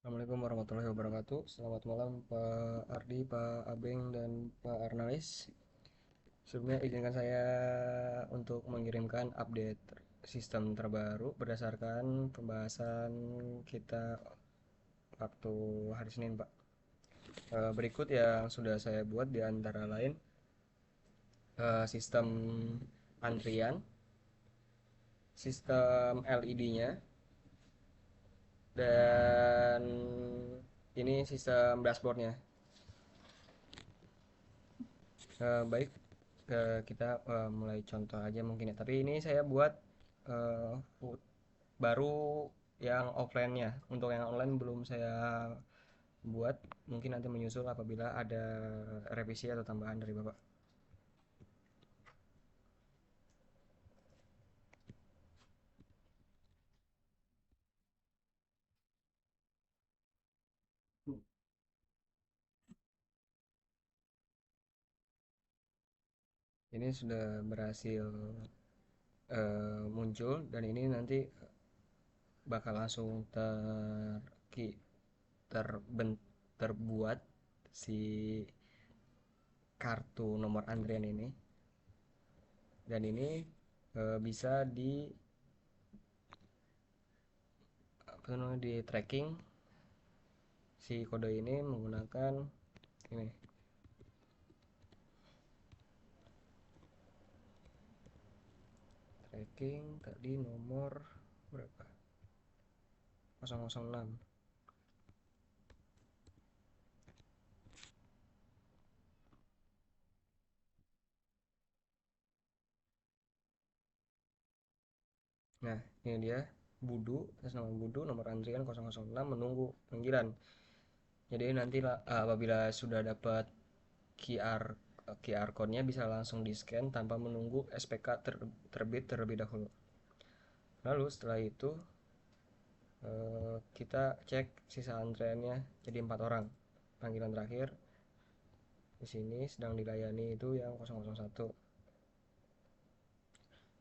Assalamualaikum warahmatullahi wabarakatuh. Selamat malam Pak Ardi, Pak Abeng, dan Pak Arnalis. Sebelumnya izinkan saya untuk mengirimkan update sistem terbaru berdasarkan pembahasan kita waktu hari Senin, Pak. Berikut yang sudah saya buat di antara lain sistem antrian, sistem LED-nya, dan ini sistem dashboardnya. Baik, kita mulai contoh aja mungkin ya. Tapi ini saya buat eh, baru yang offline-nya. Untuk yang online belum saya buat. Mungkin nanti menyusul apabila ada revisi atau tambahan dari Bapak. Ini sudah berhasil muncul dan ini nanti bakal langsung terbuat si kartu nomor antrian ini, dan ini bisa di apa namanya, di tracking si kode ini menggunakan ini, tracking tadi nomor berapa, 006. Nah, ini dia Budu, atas nama Budu, nomor antrian 006, menunggu panggilan. Jadi nanti apabila sudah dapat QR code-nya bisa langsung di-scan tanpa menunggu SPK terbit terlebih dahulu. Lalu setelah itu kita cek sisa antriannya jadi 4 orang. Panggilan terakhir di sini sedang dilayani itu yang 001.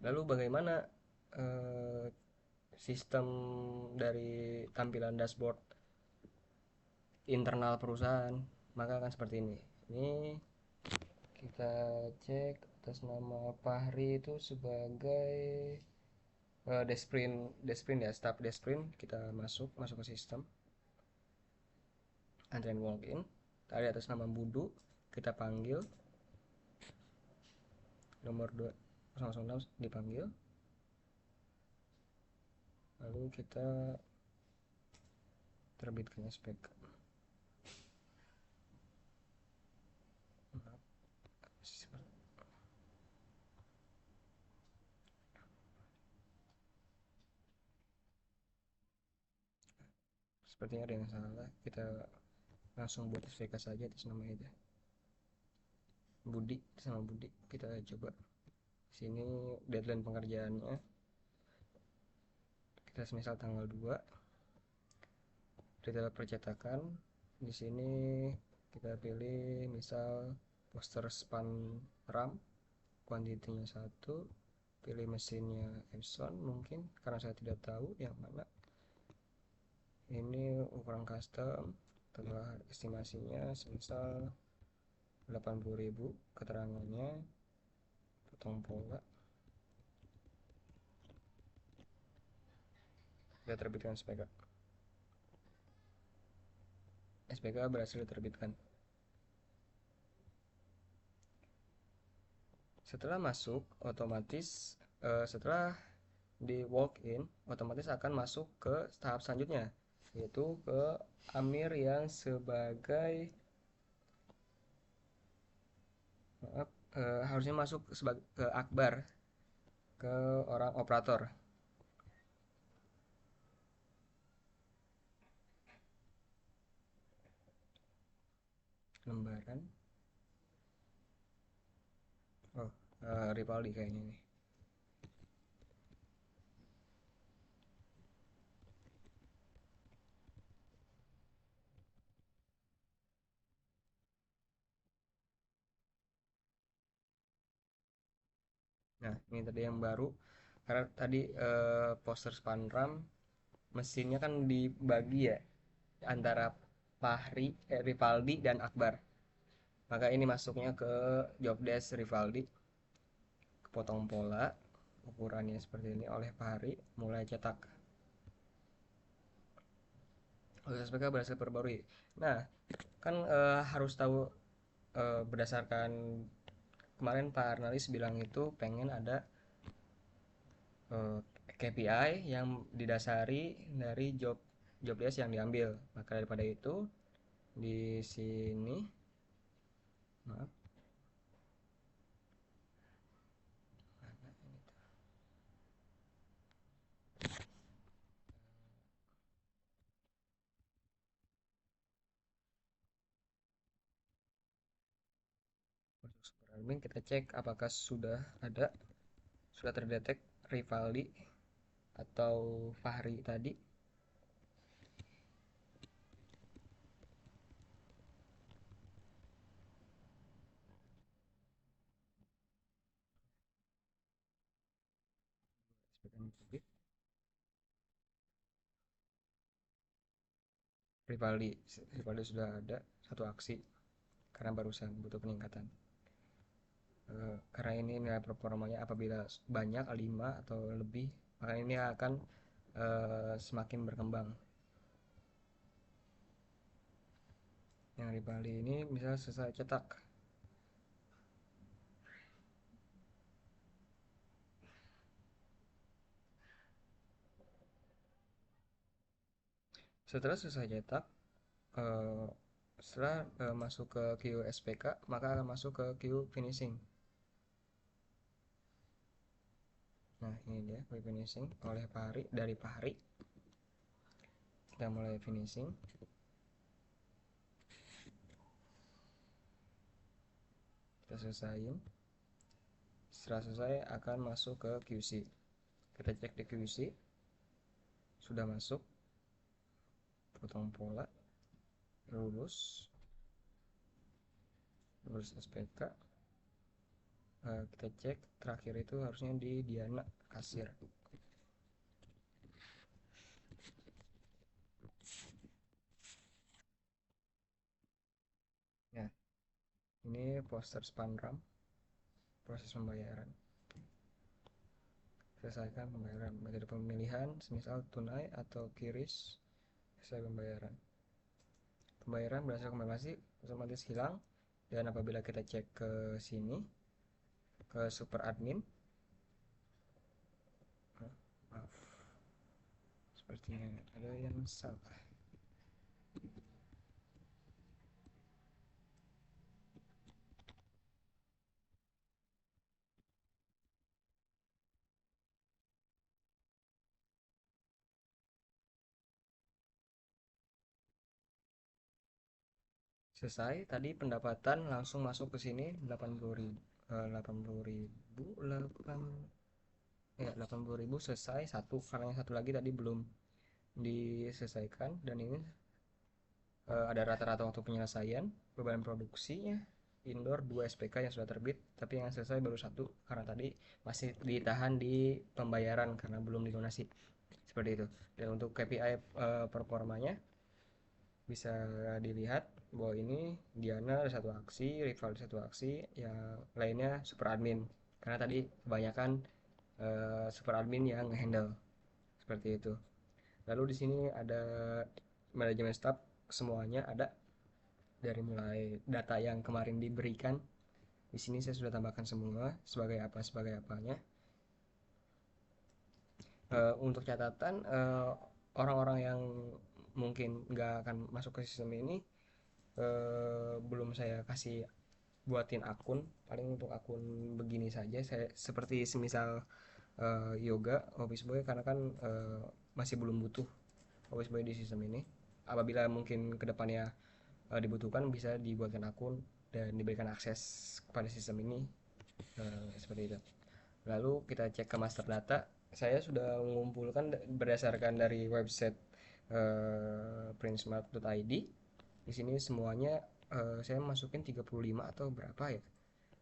Lalu bagaimana eh, sistem dari tampilan dashboard internal perusahaan? Maka akan seperti ini. Ini kita cek atas nama Fahri itu sebagai Desprint ya, staff Desprint. Kita masuk ke sistem antrian walk in. Tadi atas nama Budu kita panggil nomor 206 dipanggil. Lalu kita terbitkan SPK. Sepertinya ada yang salah. Kita langsung buat SPK saja atas nama aja. Budi, sama Budi. Kita coba sini deadline pengerjaannya. Kita semisal tanggal 2. Detail percetakan. Di sini kita pilih misal poster span RAM, kuantitinya 1. Pilih mesinnya Epson mungkin, karena saya tidak tahu yang mana. Ini ukuran custom, telah estimasinya semisal 80.000. Keterangannya potong pola. Kita terbitkan SPK. SPK berhasil diterbitkan. Setelah masuk otomatis, setelah di walk in otomatis akan masuk ke tahap selanjutnya, yaitu ke Amir yang sebagai, maaf, harusnya masuk sebagai ke Akbar, ke orang operator. Lembaran, oh, Ripaldi kayaknya nih. Nah, ini tadi yang baru, karena tadi poster span RAM mesinnya kan dibagi ya, antara Rivaldi dan Akbar. Maka ini masuknya ke job desk Rivaldi, kepotong pola, ukurannya seperti ini oleh Fahri, mulai cetak. SPK berhasil perbarui. Nah, kan harus tahu berdasarkan kemarin Pak Arnalis bilang itu pengen ada KPI yang didasari dari job desk yang diambil. Maka daripada itu di sini, maaf, untuk super admin kita cek apakah sudah terdetek Rivaldi atau Fahri tadi. Rivaldi Rivaldi sudah ada satu aksi karena barusan butuh peningkatan. Karena ini nilai performanya apabila banyak 5 atau lebih, maka ini akan semakin berkembang. Yang di Bali ini bisa selesai cetak. Setelah selesai cetak, eh, setelah masuk ke queue SPK, maka akan masuk ke queue finishing. Nah, ini dia queue finishing oleh Pahari, dari Pahari. Kita mulai finishing. Kita selesaiin. Setelah selesai akan masuk ke QC. Kita cek di QC. Sudah masuk. Potong pola. Lulus. Lulus SPK. Kita cek terakhir itu harusnya di Diana kasir. Ya, ini poster Spanram, proses pembayaran. Selesaikan pembayaran metode pemilihan, semisal tunai atau kiris. Selesai pembayaran. Pembayaran berhasil konfirmasi, otomatis hilang. Dan apabila kita cek ke sini, ke super admin, maaf, sepertinya ada yang salah. Selesai, tadi pendapatan langsung masuk ke sini 80.000, 80.000, 80.000 selesai satu, karena yang satu lagi tadi belum diselesaikan. Dan ini ada rata-rata waktu penyelesaian, beban produksinya indoor 2 SPK yang sudah terbit, tapi yang selesai baru satu karena tadi masih ditahan di pembayaran karena belum dilunasi, seperti itu. Dan untuk KPI performanya bisa dilihat bahwa ini Diana ada satu aksi, Rival satu aksi, yang lainnya super admin karena tadi kebanyakan super admin yang handle, seperti itu. Lalu di sini ada manajemen staff, semuanya ada dari mulai data yang kemarin diberikan. Di sini saya sudah tambahkan semua sebagai apanya. Untuk catatan, orang-orang yang mungkin nggak akan masuk ke sistem ini, belum saya kasih buatin akun. Paling untuk akun begini saja, saya seperti semisal yoga office boy, karena kan masih belum butuh office boy di sistem ini. Apabila mungkin kedepannya dibutuhkan, bisa dibuatkan akun dan diberikan akses kepada sistem ini, seperti itu. Lalu kita cek ke master data. Saya sudah mengumpulkan berdasarkan dari website printsmart.id. Di sini semuanya saya masukin 35 atau berapa ya.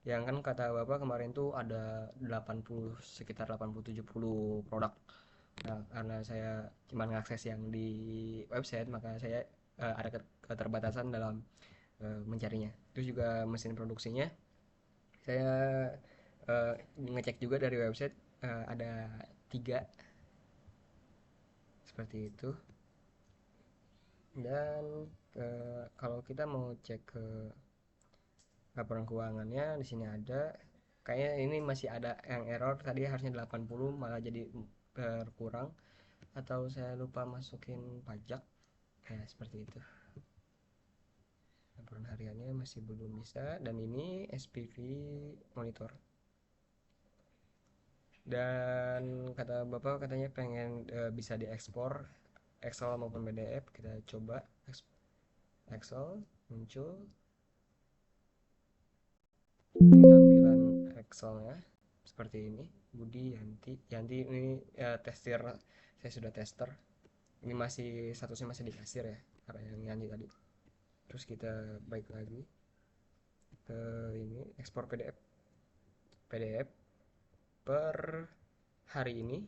Yang kan kata Bapak kemarin tuh ada 80, sekitar 80-70 produk. Nah, karena saya cuma ngakses yang di website, maka saya ada keterbatasan dalam mencarinya. Terus juga mesin produksinya saya ngecek juga dari website, ada tiga seperti itu. Dan kalau kita mau cek ke laporan keuangannya di sini ada, kayaknya ini masih ada yang error, tadi harusnya 80 malah jadi berkurang, atau saya lupa masukin pajak ya seperti itu. Laporan hariannya masih belum bisa, dan ini SPV monitor. Dan kata bapak katanya pengen bisa diekspor Excel maupun PDF. Kita coba Excel muncul. Ini tampilan Excelnya seperti ini. Budi Yanti Yanti ini testir, saya sudah tester. Ini masih statusnya masih di kasir ya, karena yang Yanti tadi. Terus kita balik lagi ke ini, ekspor PDF. PDF per hari ini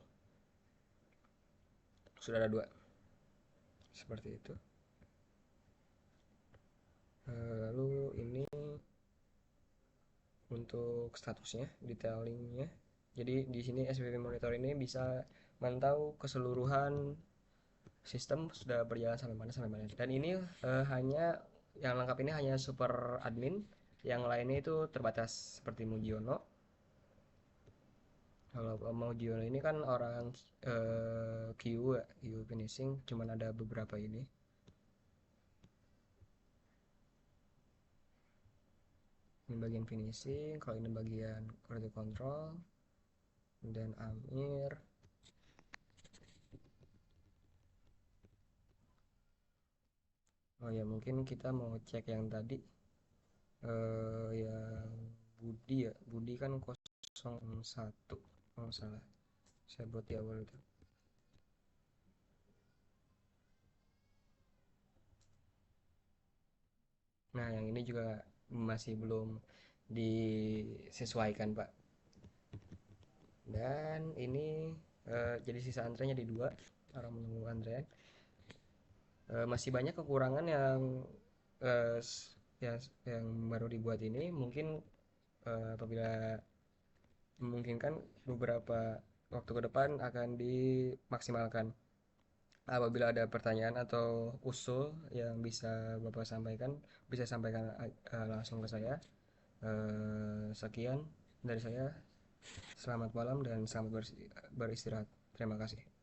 sudah ada dua seperti itu. Lalu ini untuk statusnya, detailingnya. Jadi di sini SPP Monitor ini bisa mantau keseluruhan sistem sudah berjalan sampai mana. Dan ini hanya yang lengkap ini hanya super admin, yang lainnya itu terbatas seperti Mujiono. Kalau mau Mujiono ini kan orang QU finishing, cuman ada beberapa ini. Ini bagian finishing, kalau ini bagian quality control, dan Amir. Oh ya, mungkin kita mau cek yang tadi, yang Budi ya. Budi kan 01 kalau salah, saya buat di awal itu. Nah, yang ini juga masih belum disesuaikan, Pak. Dan ini jadi sisa antrenya di dua, orang menunggu antrean. Masih banyak kekurangan yang eh, yang baru dibuat ini. Mungkin apabila memungkinkan, beberapa waktu ke depan akan dimaksimalkan. Apabila ada pertanyaan atau usul yang bisa Bapak sampaikan, bisa sampaikan langsung ke saya. Sekian dari saya. Selamat malam dan selamat beristirahat. Terima kasih.